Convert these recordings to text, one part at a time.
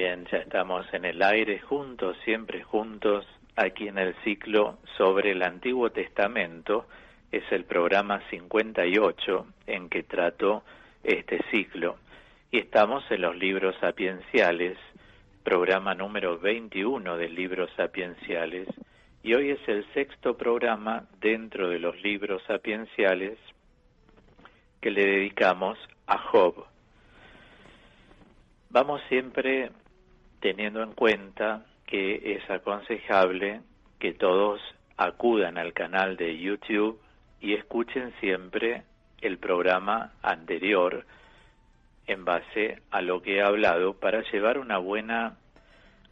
Bien, ya estamos en el aire juntos, siempre juntos, aquí en el ciclo sobre el Antiguo Testamento. Es el programa 58 en que trato este ciclo. Y estamos en los libros sapienciales, programa número 21 del libro sapienciales. Y hoy es el sexto programa dentro de los libros sapienciales que le dedicamos a Job. Vamos siempre teniendo en cuenta que es aconsejable que todos acudan al canal de YouTube y escuchen siempre el programa anterior en base a lo que he hablado para llevar una buena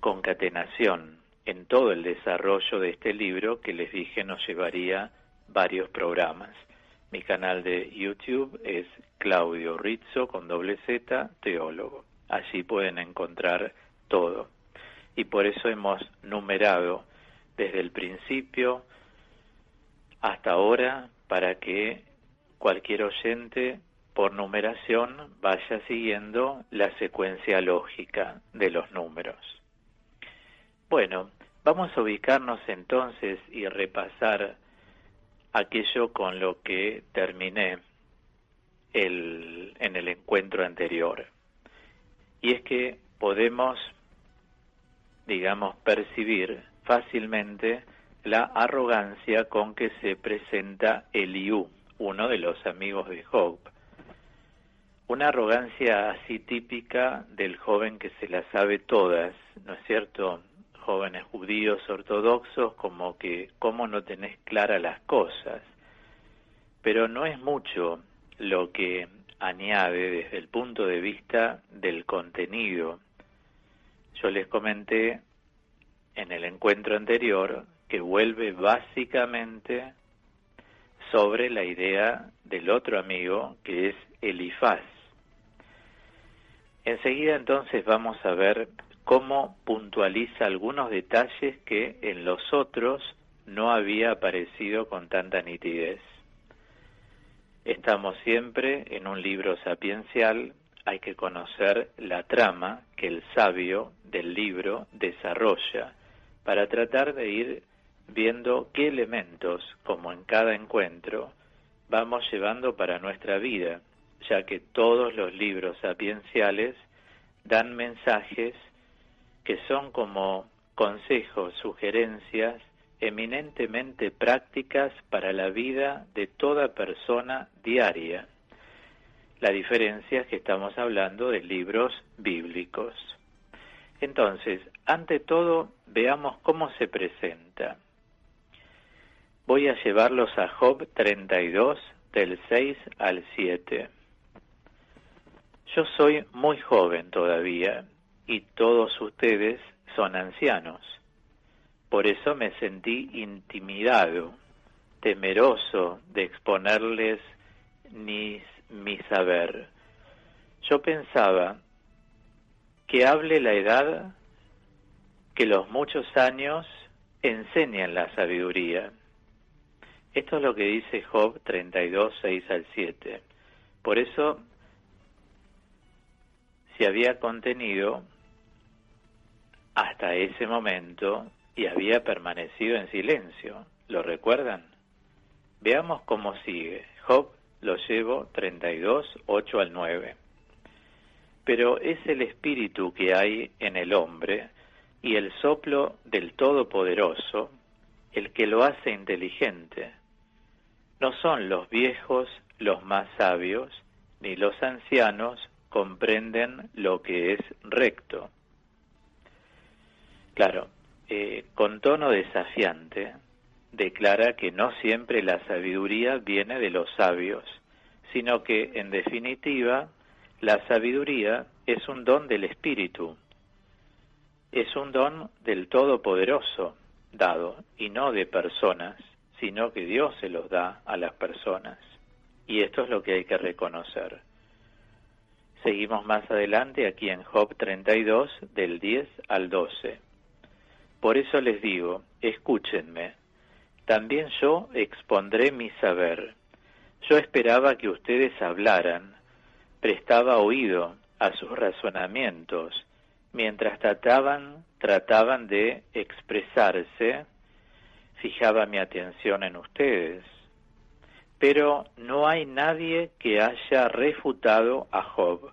concatenación en todo el desarrollo de este libro que les dije nos llevaría varios programas. Mi canal de YouTube es Claudio Rizzo con Z, teólogo. Allí pueden encontrar todo. Y por eso hemos numerado desde el principio hasta ahora para que cualquier oyente por numeración vaya siguiendo la secuencia lógica de los números. Bueno, vamos a ubicarnos entonces y repasar aquello con lo que terminé en el encuentro anterior. Y es que podemos, digamos, percibir fácilmente la arrogancia con que se presenta Eliú, uno de los amigos de Job. Una arrogancia así típica del joven que se las sabe todas, ¿no es cierto? Jóvenes judíos ortodoxos, como que cómo no tenés claras las cosas. Pero no es mucho lo que añade desde el punto de vista del contenido. Yo les comenté en el encuentro anterior que vuelve básicamente sobre la idea del otro amigo que es Elifaz. Enseguida entonces vamos a ver cómo puntualiza algunos detalles que en los otros no había aparecido con tanta nitidez. Estamos siempre en un libro sapiencial, hay que conocer la trama que el sabio del libro desarrolla para tratar de ir viendo qué elementos, como en cada encuentro, vamos llevando para nuestra vida, ya que todos los libros sapienciales dan mensajes que son como consejos, sugerencias, eminentemente prácticas para la vida de toda persona diaria. La diferencia es que estamos hablando de libros bíblicos. Entonces, ante todo, veamos cómo se presenta. Voy a llevarlos a Job 32, del 6 al 7. Yo soy muy joven todavía, y todos ustedes son ancianos. Por eso me sentí intimidado, temeroso de exponerles mi saber. Yo pensaba que hable la edad, que los muchos años enseñan la sabiduría. Esto es lo que dice Job 32, 6 al 7. Por eso se había contenido hasta ese momento y había permanecido en silencio. ¿Lo recuerdan? Veamos cómo sigue. Job lo llevo 32, 8 al 9. Pero es el espíritu que hay en el hombre y el soplo del Todopoderoso el que lo hace inteligente. No son los viejos los más sabios, ni los ancianos comprenden lo que es recto. Claro, con tono desafiante, declara que no siempre la sabiduría viene de los sabios, sino que, en definitiva, la sabiduría es un don del Espíritu, es un don del Todopoderoso dado, y no de personas, sino que Dios se los da a las personas. Y esto es lo que hay que reconocer. Seguimos más adelante aquí en Job 32, del 10 al 12. Por eso les digo, escúchenme, también yo expondré mi saber. Yo esperaba que ustedes hablaran, prestaba oído a sus razonamientos, mientras trataban de expresarse, fijaba mi atención en ustedes. Pero no hay nadie que haya refutado a Job.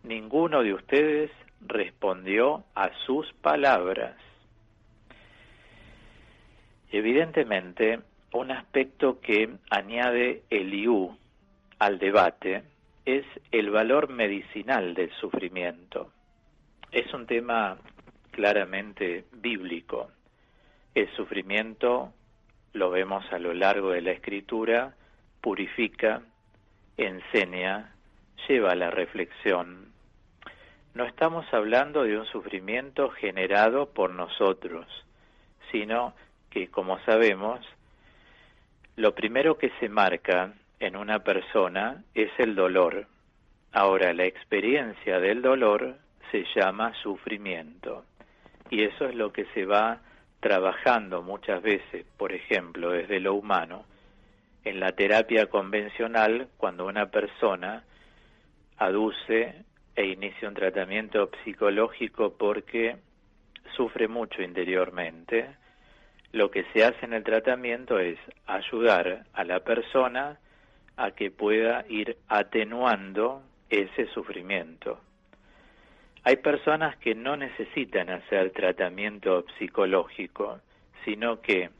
Ninguno de ustedes respondió a sus palabras. Evidentemente, un aspecto que añade Eliú al debate es el valor medicinal del sufrimiento. Es un tema claramente bíblico. El sufrimiento, lo vemos a lo largo de la Escritura, purifica, enseña, lleva a la reflexión. No estamos hablando de un sufrimiento generado por nosotros, sino que, como sabemos, lo primero que se marca en una persona es el dolor. Ahora, la experiencia del dolor se llama sufrimiento, y eso es lo que se va trabajando muchas veces, por ejemplo, desde lo humano. En la terapia convencional, cuando una persona aduce e inicia un tratamiento psicológico porque sufre mucho interiormente, lo que se hace en el tratamiento es ayudar a la persona a que pueda ir atenuando ese sufrimiento. Hay personas que no necesitan hacer tratamiento psicológico, sino que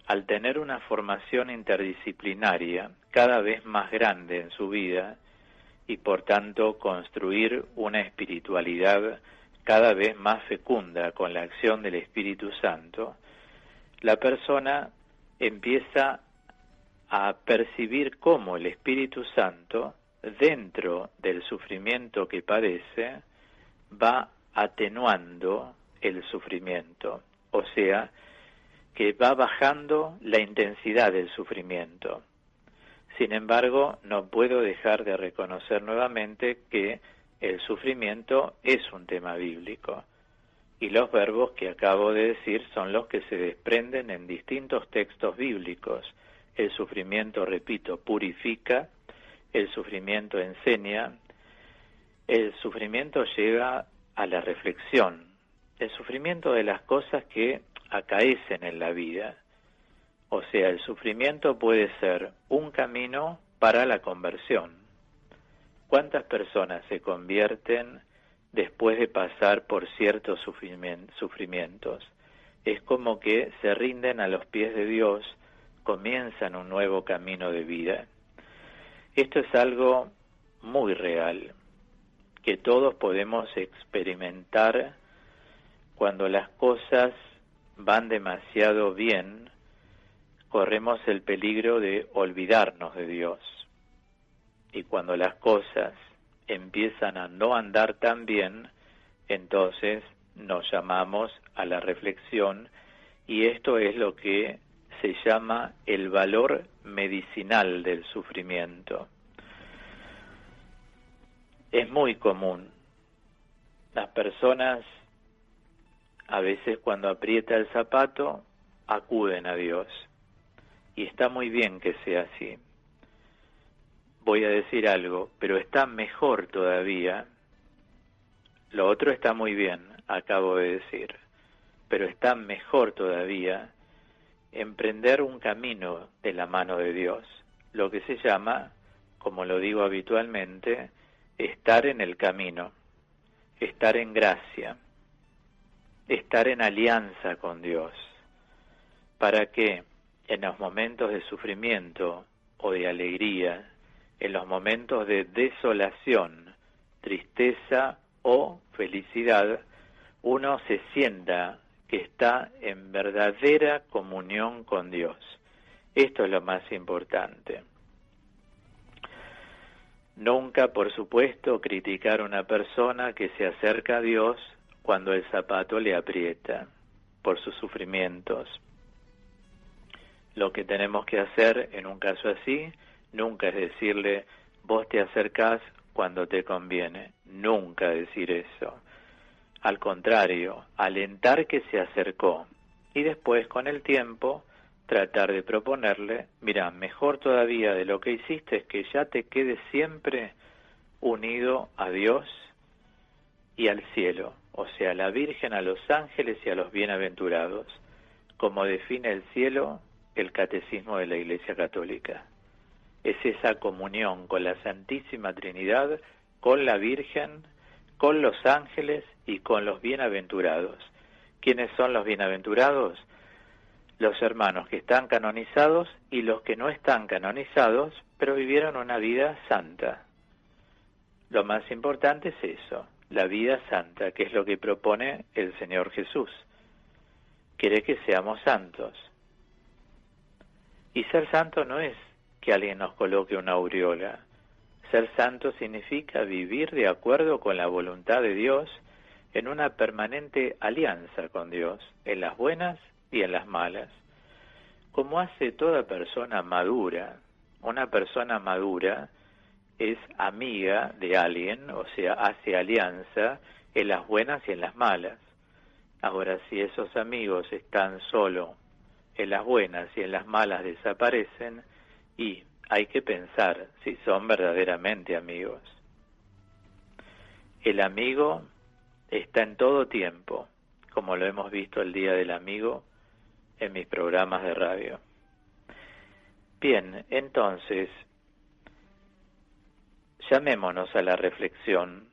al tener una formación interdisciplinaria cada vez más grande en su vida y por tanto construir una espiritualidad cada vez más fecunda con la acción del Espíritu Santo, la persona empieza a percibir cómo el Espíritu Santo, dentro del sufrimiento que padece, va atenuando el sufrimiento, o sea, que va bajando la intensidad del sufrimiento. Sin embargo, no puedo dejar de reconocer nuevamente que el sufrimiento es un tema bíblico, y los verbos que acabo de decir son los que se desprenden en distintos textos bíblicos. El sufrimiento, repito, purifica, el sufrimiento enseña, el sufrimiento lleva a la reflexión, el sufrimiento de las cosas que acaecen en la vida. O sea, el sufrimiento puede ser un camino para la conversión. ¿Cuántas personas se convierten después de pasar por ciertos sufrimientos? Es como que se rinden a los pies de Dios, comienzan un nuevo camino de vida. Esto es algo muy real, que todos podemos experimentar cuando las cosas van demasiado bien. Corremos el peligro de olvidarnos de Dios. Y cuando las cosas empiezan a no andar tan bien, entonces nos llamamos a la reflexión, y esto es lo que se llama el valor medicinal del sufrimiento. Es muy común. Las personas, a veces cuando aprieta el zapato, acuden a Dios. Y está muy bien que sea así. Voy a decir algo, pero está mejor todavía. Lo otro está muy bien, acabo de decir, pero está mejor todavía emprender un camino de la mano de Dios, lo que se llama, como lo digo habitualmente, estar en el camino, estar en gracia, estar en alianza con Dios, para que en los momentos de sufrimiento o de alegría, en los momentos de desolación, tristeza o felicidad, uno se sienta que está en verdadera comunión con Dios. Esto es lo más importante. Nunca, por supuesto, criticar a una persona que se acerca a Dios cuando el zapato le aprieta por sus sufrimientos. Lo que tenemos que hacer en un caso así, nunca es decirle, vos te acercás cuando te conviene. Nunca decir eso. Al contrario, alentar que se acercó y después, con el tiempo, tratar de proponerle, mira, mejor todavía de lo que hiciste es que ya te quedes siempre unido a Dios y al cielo, o sea, a la Virgen, a los ángeles y a los bienaventurados, como define el cielo el Catecismo de la Iglesia Católica. Es esa comunión con la Santísima Trinidad, con la Virgen, con los ángeles y con los bienaventurados. ¿Quiénes son los bienaventurados? Los hermanos que están canonizados y los que no están canonizados, pero vivieron una vida santa. Lo más importante es eso, la vida santa, que es lo que propone el Señor Jesús. Quiere que seamos santos. Y ser santo no es que alguien nos coloque una aureola. Ser santo significa vivir de acuerdo con la voluntad de Dios en una permanente alianza con Dios, en las buenas y en las malas, como hace toda persona madura. Una persona madura es amiga de alguien, o sea, hace alianza en las buenas y en las malas. Ahora, si esos amigos están solo en las buenas y en las malas desaparecen, y hay que pensar si son verdaderamente amigos. El amigo está en todo tiempo, como lo hemos visto el Día del Amigo en mis programas de radio. Bien, entonces, llamémonos a la reflexión.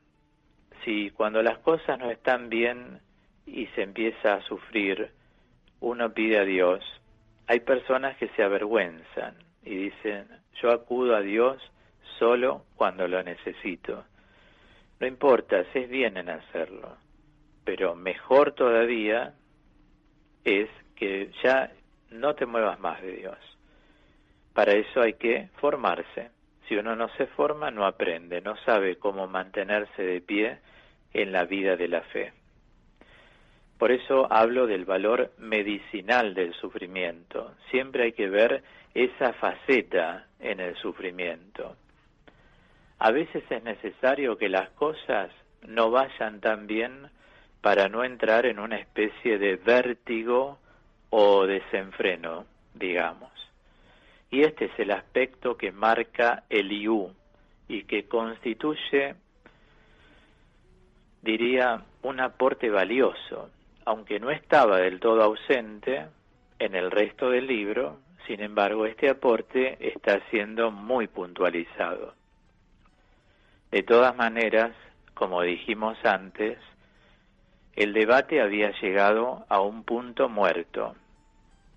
Si cuando las cosas no están bien y se empieza a sufrir, uno pide a Dios, hay personas que se avergüenzan y dicen, yo acudo a Dios solo cuando lo necesito. No importa, haces bien en hacerlo, pero mejor todavía es que ya no te muevas más de Dios. Para eso hay que formarse. Si uno no se forma, no aprende, no sabe cómo mantenerse de pie en la vida de la fe. Por eso hablo del valor medicinal del sufrimiento. Siempre hay que ver esa faceta en el sufrimiento. A veces es necesario que las cosas no vayan tan bien para no entrar en una especie de vértigo o desenfreno, digamos. Y este es el aspecto que marca el IU y que constituye, diría, un aporte valioso, aunque no estaba del todo ausente en el resto del libro. Sin embargo, este aporte está siendo muy puntualizado. De todas maneras, como dijimos antes, el debate había llegado a un punto muerto.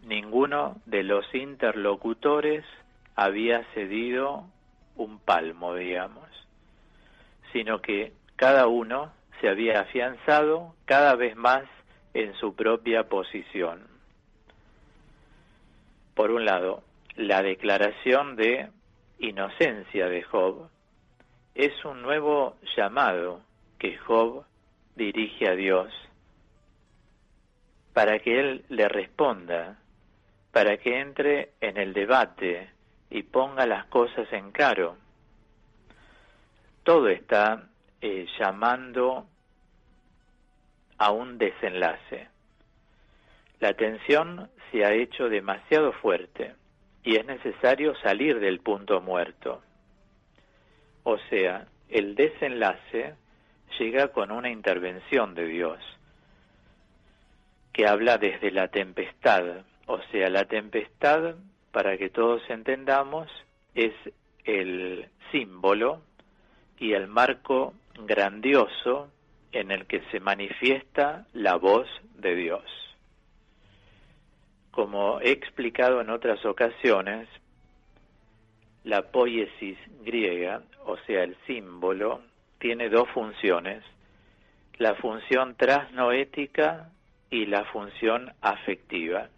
Ninguno de los interlocutores había cedido un palmo, digamos, sino que cada uno se había afianzado cada vez más en su propia posición. Por un lado, la declaración de inocencia de Job es un nuevo llamado que Job dirige a Dios para que Él le responda, para que entre en el debate y ponga las cosas en claro. Todo está llamando a un desenlace. La tensión se ha hecho demasiado fuerte y es necesario salir del punto muerto. O sea, el desenlace llega con una intervención de Dios, que habla desde la tempestad. O sea, la tempestad, para que todos entendamos, es el símbolo y el marco grandioso en el que se manifiesta la voz de Dios. Como he explicado en otras ocasiones, la poiesis griega, o sea, el símbolo, tiene dos funciones, la función trasnoética y la función afectiva.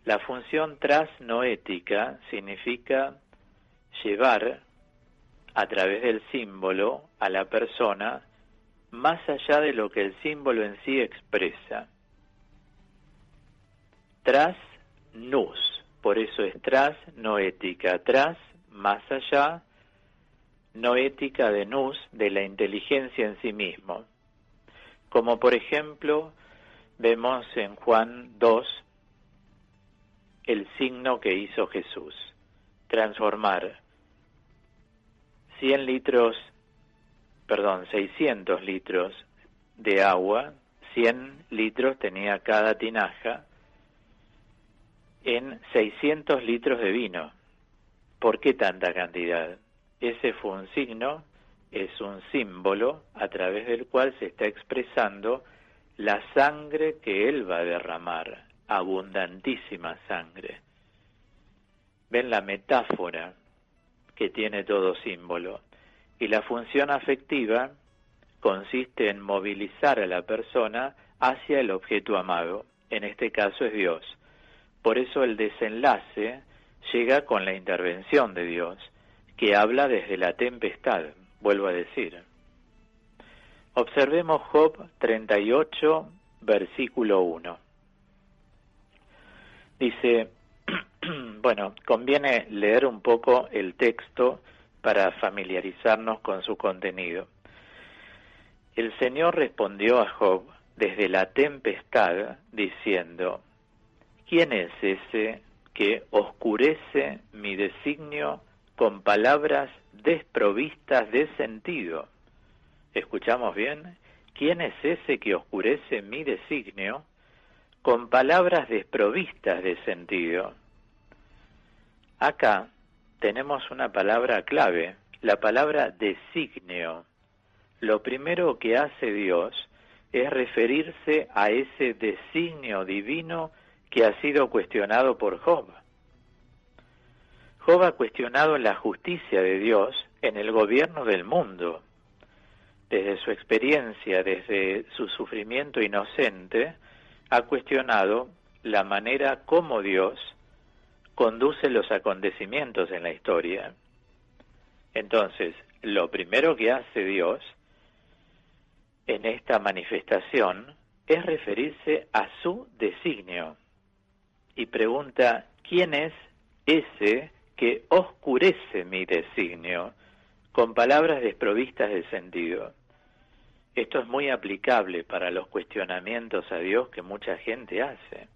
La función trasnoética significa llevar a través del símbolo a la persona más allá de lo que el símbolo en sí expresa. Tras nous, por eso es trasnoética, tras, más allá, noética de nous, de la inteligencia en sí mismo. Como por ejemplo, vemos en Juan 2 el signo que hizo Jesús, transformar 100 litros 600 litros de agua, 100 litros tenía cada tinaja, en 600 litros de vino. ¿Por qué tanta cantidad? Ese fue un signo, es un símbolo a través del cual se está expresando la sangre que él va a derramar, abundantísima sangre. ¿Ven la metáfora que tiene todo símbolo? Y la función afectiva consiste en movilizar a la persona hacia el objeto amado, en este caso es Dios. Por eso el desenlace llega con la intervención de Dios, que habla desde la tempestad, vuelvo a decir. Observemos Job 38, versículo 1. Dice, bueno, conviene leer un poco el texto para familiarizarnos con su contenido. El Señor respondió a Job desde la tempestad diciendo, ¿quién es ese que oscurece mi designio con palabras desprovistas de sentido? ¿Escuchamos bien? ¿Quién es ese que oscurece mi designio con palabras desprovistas de sentido? Acá tenemos una palabra clave, la palabra designio. Lo primero que hace Dios es referirse a ese designio divino que ha sido cuestionado por Job. Job ha cuestionado la justicia de Dios en el gobierno del mundo. Desde su experiencia, desde su sufrimiento inocente, ha cuestionado la manera como Dios conduce los acontecimientos en la historia. Entonces, lo primero que hace Dios en esta manifestación es referirse a su designio y pregunta, ¿quién es ese que oscurece mi designio con palabras desprovistas de sentido? Esto es muy aplicable para los cuestionamientos a Dios que mucha gente hace.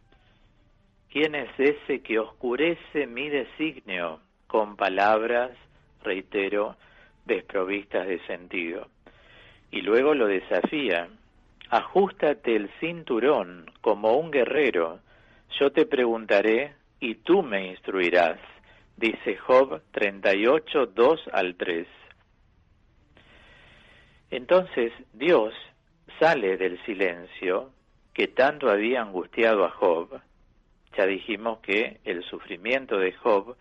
¿Quién es ese que oscurece mi designio con palabras, reitero, desprovistas de sentido? Y luego lo desafía, ajústate el cinturón como un guerrero, yo te preguntaré y tú me instruirás, dice Job 38, 2 al 3. Entonces Dios sale del silencio que tanto había angustiado a Job. Ya dijimos que el sufrimiento de Job,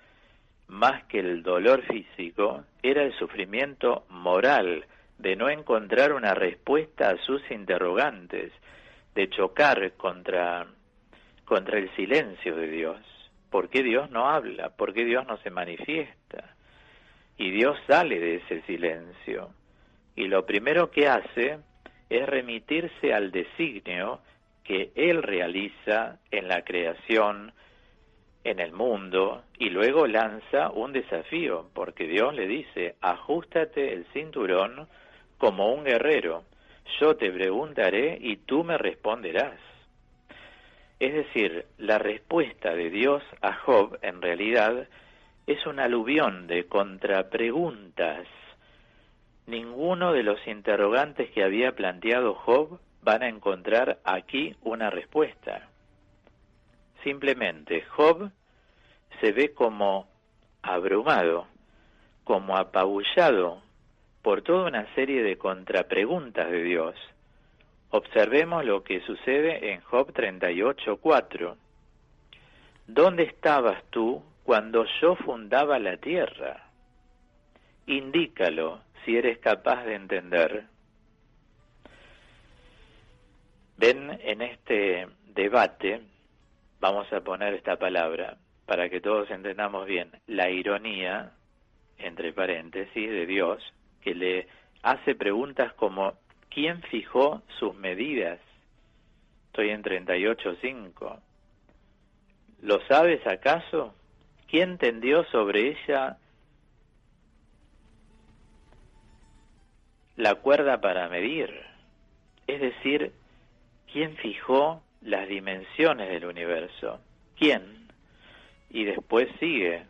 más que el dolor físico, era el sufrimiento moral, de no encontrar una respuesta a sus interrogantes, de chocar contra el silencio de Dios. ¿Por qué Dios no habla? ¿Por qué Dios no se manifiesta? Y Dios sale de ese silencio. Y lo primero que hace es remitirse al designio que Él realiza en la creación, en el mundo, y luego lanza un desafío, porque Dios le dice, ajústate el cinturón como un guerrero, yo te preguntaré y tú me responderás. Es decir, la respuesta de Dios a Job en realidad es un aluvión de contrapreguntas. Ninguno de los interrogantes que había planteado Job van a encontrar aquí una respuesta. Simplemente Job se ve como abrumado, como apabullado por toda una serie de contrapreguntas de Dios. Observemos lo que sucede en Job 38:4. ¿Dónde estabas tú cuando yo fundaba la tierra? Indícalo si eres capaz de entender. Ven, en este debate, vamos a poner esta palabra para que todos entendamos bien, la ironía, entre paréntesis, de Dios, que le hace preguntas como, ¿quién fijó sus medidas? Estoy en 38:5. ¿Lo sabes acaso? ¿Quién tendió sobre ella la cuerda para medir? Es decir, ¿quién fijó las dimensiones del universo? ¿Quién? Y después sigue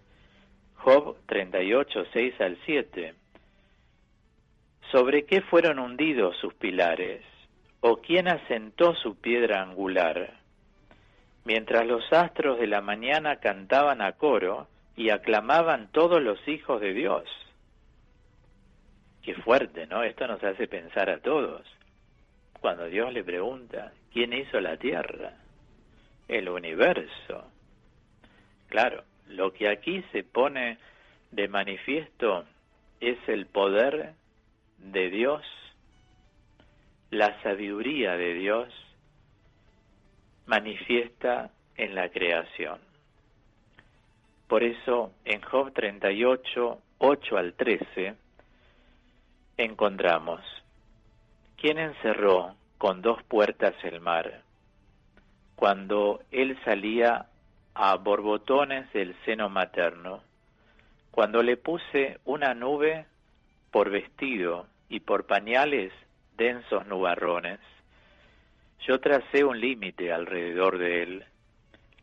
Job 38, 6 al 7. ¿Sobre qué fueron hundidos sus pilares? ¿O quién asentó su piedra angular? Mientras los astros de la mañana cantaban a coro y aclamaban todos los hijos de Dios. Qué fuerte, ¿no? Esto nos hace pensar a todos. Cuando Dios le pregunta, ¿quién hizo la tierra? El universo. Claro, lo que aquí se pone de manifiesto es el poder de Dios, la sabiduría de Dios manifiesta en la creación. Por eso en Job 38, 8 al 13, encontramos: ¿quién encerró con 2 puertas el mar, cuando él salía a borbotones del seno materno? Cuando le puse una nube por vestido y por pañales densos nubarrones. Yo tracé un límite alrededor de él,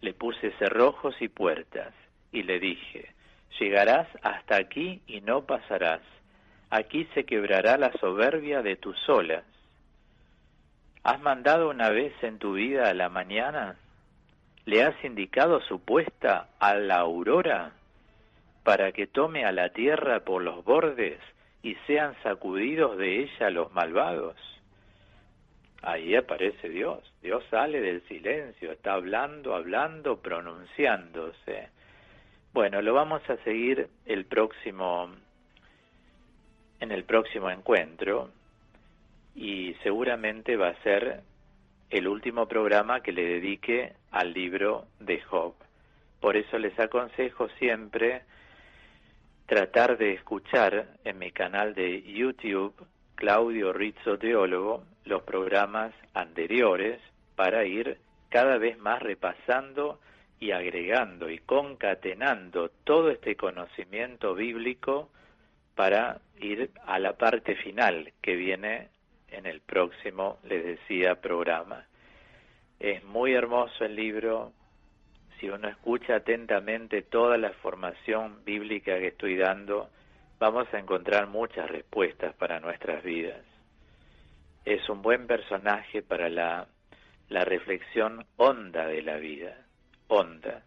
le puse cerrojos y puertas, y le dije: llegarás hasta aquí y no pasarás. Aquí se quebrará la soberbia de tus olas. ¿Has mandado una vez en tu vida a la mañana? ¿Le has indicado su puesta a la aurora, para que tome a la tierra por los bordes y sean sacudidos de ella los malvados? Ahí aparece Dios. Dios sale del silencio, está hablando, pronunciándose. Bueno, lo vamos a seguir en el próximo encuentro, y seguramente va a ser el último programa que le dedique al libro de Job. Por eso les aconsejo siempre tratar de escuchar en mi canal de YouTube, Claudio Rizzo Teólogo, los programas anteriores, para ir cada vez más repasando y agregando y concatenando todo este conocimiento bíblico para ir a la parte final que viene en el próximo, les decía, programa. Es muy hermoso el libro. Si uno escucha atentamente toda la formación bíblica que estoy dando, vamos a encontrar muchas respuestas para nuestras vidas. Es un buen personaje para la reflexión honda de la vida, honda.